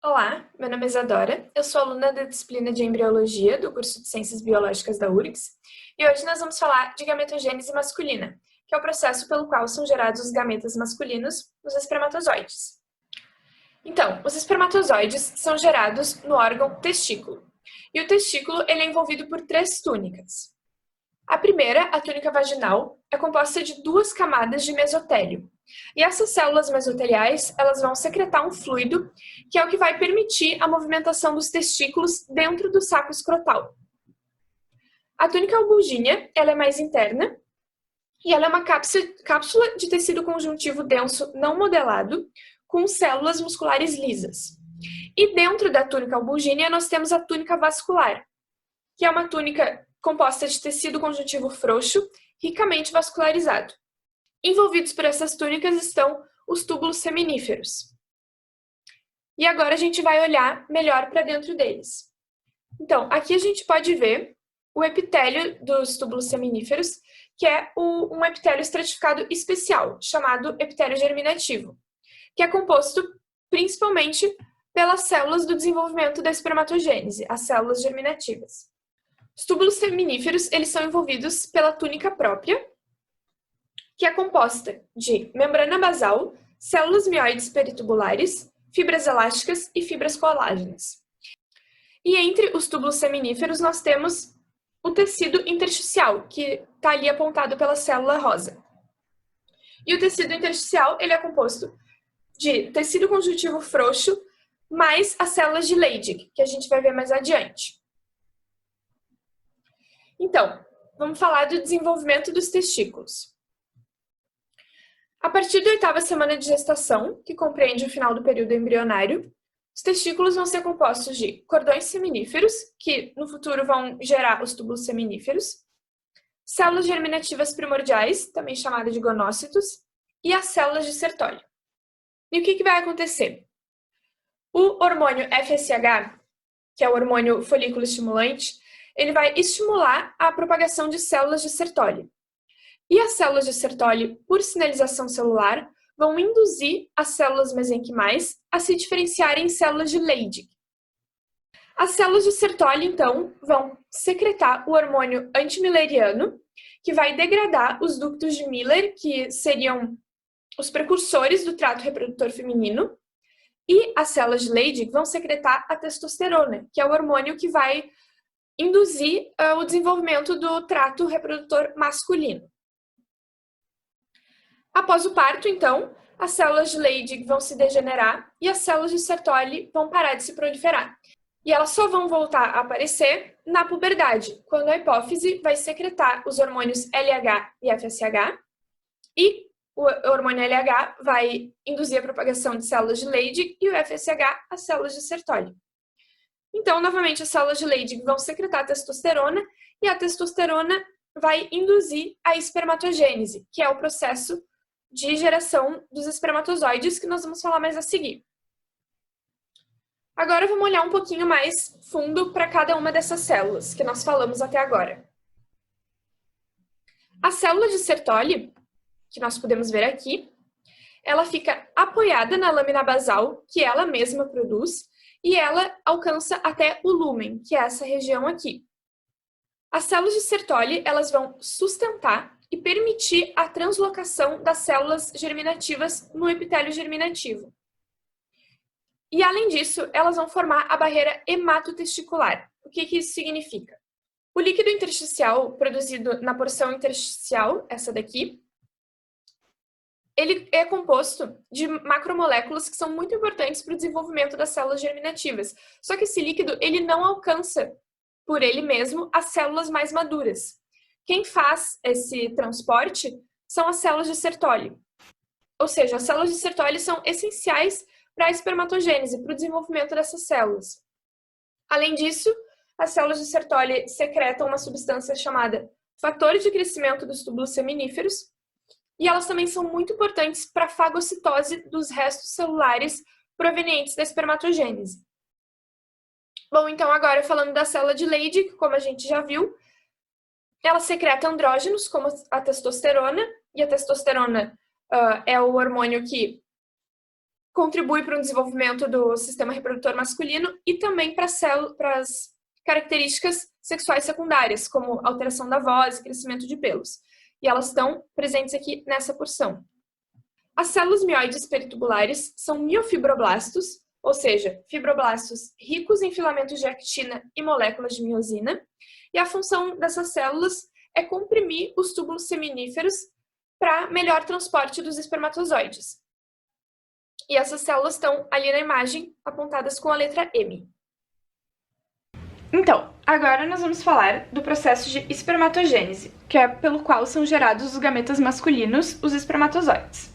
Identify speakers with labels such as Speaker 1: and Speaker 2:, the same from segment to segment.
Speaker 1: Olá, meu nome é Isadora, eu sou aluna da disciplina de Embriologia do curso de Ciências Biológicas da URGS e hoje nós vamos falar de gametogênese masculina, que é o processo pelo qual são gerados os gametas masculinos nos espermatozoides. Então, os espermatozoides são gerados no órgão testículo, e o testículo ele é envolvido por três túnicas. A primeira, a túnica vaginal, é composta de duas camadas de mesotélio. E essas células mesoteliais, elas vão secretar um fluido, que é o que vai permitir a movimentação dos testículos dentro do saco escrotal. A túnica albugínea, ela é mais interna, e ela é uma cápsula de tecido conjuntivo denso não modelado, com células musculares lisas. E dentro da túnica albugínea, nós temos a túnica vascular, que é uma túnica composta de tecido conjuntivo frouxo, ricamente vascularizado. Envolvidos por essas túnicas estão os túbulos seminíferos. E agora a gente vai olhar melhor para dentro deles. Então, aqui a gente pode ver o epitélio dos túbulos seminíferos, que é um epitélio estratificado especial, chamado epitélio germinativo, que é composto principalmente pelas células do desenvolvimento da espermatogênese, as células germinativas. Os túbulos seminíferos, eles são envolvidos pela túnica própria, que é composta de membrana basal, células mioides peritubulares, fibras elásticas e fibras colágenas. E entre os túbulos seminíferos, nós temos o tecido intersticial, que está ali apontado pela célula rosa. E o tecido intersticial, ele é composto de tecido conjuntivo frouxo, mais as células de Leydig, que a gente vai ver mais adiante. Então, vamos falar do desenvolvimento dos testículos. A partir da 8ª semana de gestação, que compreende o final do período embrionário, os testículos vão ser compostos de cordões seminíferos, que no futuro vão gerar os túbulos seminíferos, células germinativas primordiais, também chamadas de gonócitos, e as células de Sertoli. E o que vai acontecer? O hormônio FSH, que é o hormônio folículo estimulante, ele vai estimular a propagação de células de Sertoli. E as células de Sertoli, por sinalização celular, vão induzir as células mesenquimais a se diferenciarem em células de Leydig. As células de Sertoli, então, vão secretar o hormônio antimilleriano, que vai degradar os ductos de Miller, que seriam os precursores do trato reprodutor feminino, e as células de Leydig vão secretar a testosterona, que é o hormônio que vai induzir o desenvolvimento do trato reprodutor masculino. Após o parto, então, as células de Leydig vão se degenerar e as células de Sertoli vão parar de se proliferar. E elas só vão voltar a aparecer na puberdade, quando a hipófise vai secretar os hormônios LH e FSH, e o hormônio LH vai induzir a propagação de células de Leydig e o FSH as células de Sertoli. Então, novamente, as células de Leydig vão secretar a testosterona e a testosterona vai induzir a espermatogênese, que é o processo de geração dos espermatozoides que nós vamos falar mais a seguir. Agora vamos olhar um pouquinho mais fundo para cada uma dessas células que nós falamos até agora. A célula de Sertoli, que nós podemos ver aqui, ela fica apoiada na lâmina basal, que ela mesma produz, e ela alcança até o lúmen, que é essa região aqui. As células de Sertoli, elas vão sustentar e permitir a translocação das células germinativas no epitélio germinativo. E, além disso, elas vão formar a barreira hematotesticular. O que isso significa? O líquido intersticial produzido na porção intersticial, essa daqui, ele é composto de macromoléculas que são muito importantes para o desenvolvimento das células germinativas. Só que esse líquido, ele não alcança, por ele mesmo, as células mais maduras. Quem faz esse transporte são as células de Sertoli. Ou seja, as células de Sertoli são essenciais para a espermatogênese, para o desenvolvimento dessas células. Além disso, as células de Sertoli secretam uma substância chamada fator de crescimento dos túbulos seminíferos, e elas também são muito importantes para a fagocitose dos restos celulares provenientes da espermatogênese. Bom, então agora falando da célula de Leydig, como a gente já viu, ela secreta andrógenos, como a testosterona, e a testosterona é o hormônio que contribui para o desenvolvimento do sistema reprodutor masculino e também para as características sexuais secundárias, como alteração da voz e crescimento de pelos. E elas estão presentes aqui nessa porção. As células mioides peritubulares são miofibroblastos, ou seja, fibroblastos ricos em filamentos de actina e moléculas de miosina, e a função dessas células é comprimir os túbulos seminíferos para melhor transporte dos espermatozoides. E essas células estão ali na imagem, apontadas com a letra M. Então, agora nós vamos falar do processo de espermatogênese, que é pelo qual são gerados os gametas masculinos, os espermatozoides.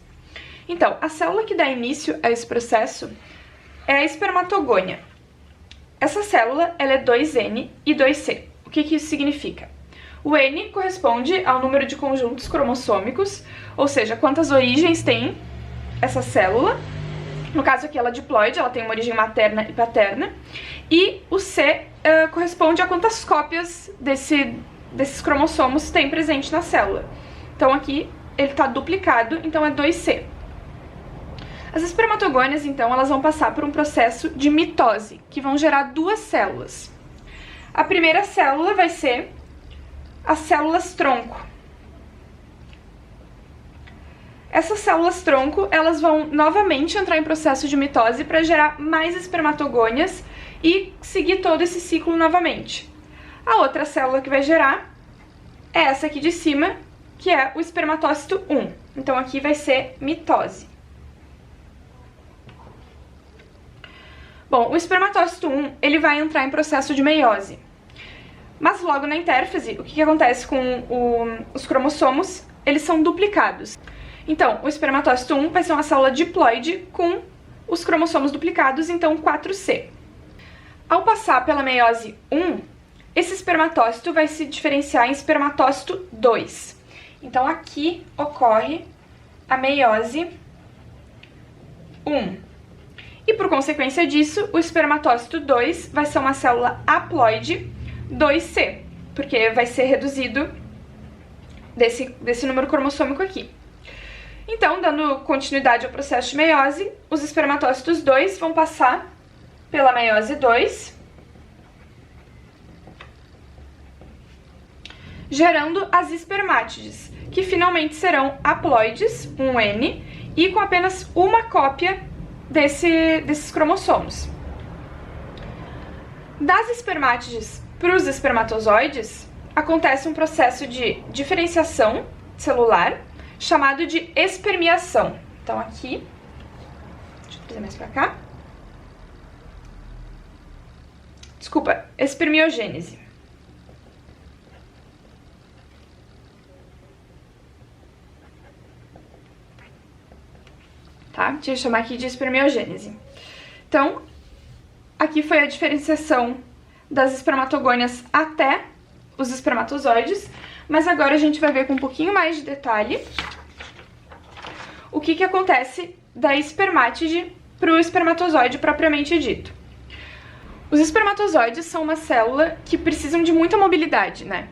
Speaker 1: Então, a célula que dá início a esse processo é a espermatogônia. Essa célula ela é 2N e 2C. O que isso significa? O N corresponde ao número de conjuntos cromossômicos, ou seja, quantas origens tem essa célula. No caso aqui ela é diploide, ela tem uma origem materna e paterna. E o C corresponde a quantas cópias desses cromossomos tem presente na célula. Então aqui ele está duplicado, então é 2C. As espermatogônias, então, elas vão passar por um processo de mitose, que vão gerar duas células. A primeira célula vai ser as células-tronco. Essas células-tronco, elas vão novamente entrar em processo de mitose para gerar mais espermatogônias e seguir todo esse ciclo novamente. A outra célula que vai gerar é essa aqui de cima, que é o espermatócito 1. Então aqui vai ser mitose. Bom, o espermatócito 1, ele vai entrar em processo de meiose. Mas logo na intérfase, o que acontece com os cromossomos? Eles são duplicados. Então, o espermatócito 1 vai ser uma célula diploide com os cromossomos duplicados, então 4C. Ao passar pela meiose 1, esse espermatócito vai se diferenciar em espermatócito 2. Então, aqui ocorre a meiose 1. E por consequência disso, o espermatócito 2 vai ser uma célula haploide 2C, porque vai ser reduzido desse número cromossômico aqui. Então, dando continuidade ao processo de meiose, os espermatócitos 2 vão passar pela meiose 2, gerando as espermátides, que finalmente serão haploides, um N, e com apenas uma cópia desses cromossomos. Das espermátides para os espermatozoides, acontece um processo de diferenciação celular, chamado de espermiação. Então aqui, deixa eu trazer mais para cá. Desculpa, espermiogênese. Tá? Deixa eu chamar aqui de espermiogênese. Então, aqui foi a diferenciação das espermatogônias até os espermatozoides, mas agora a gente vai ver com um pouquinho mais de detalhe o que acontece da espermátide para o espermatozoide propriamente dito. Os espermatozoides são uma célula que precisam de muita mobilidade, né?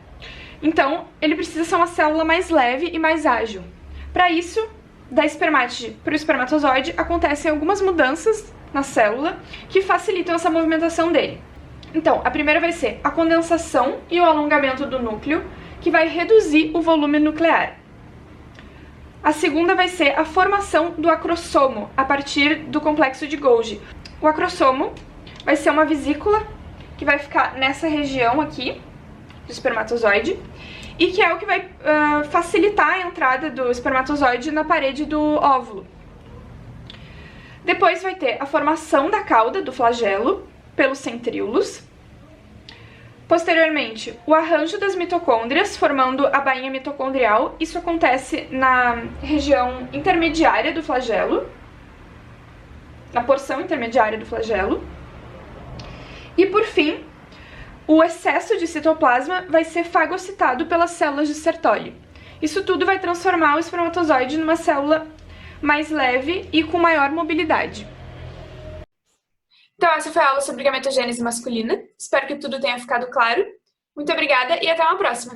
Speaker 1: Então, ele precisa ser uma célula mais leve e mais ágil. Para isso, da espermátide para o espermatozoide, acontecem algumas mudanças na célula que facilitam essa movimentação dele. Então, a primeira vai ser a condensação e o alongamento do núcleo, que vai reduzir o volume nuclear. A segunda vai ser a formação do acrossomo, a partir do complexo de Golgi. O acrossomo vai ser uma vesícula que vai ficar nessa região aqui do espermatozoide, e que é o que vai facilitar a entrada do espermatozoide na parede do óvulo. Depois vai ter a formação da cauda do flagelo pelos centríolos. Posteriormente, o arranjo das mitocôndrias, formando a bainha mitocondrial. Isso acontece na região intermediária do flagelo, na porção intermediária do flagelo. E, por fim, o excesso de citoplasma vai ser fagocitado pelas células de Sertoli. Isso tudo vai transformar o espermatozoide numa célula mais leve e com maior mobilidade. Então, essa foi a aula sobre gametogênese masculina. Espero que tudo tenha ficado claro. Muito obrigada e até uma próxima!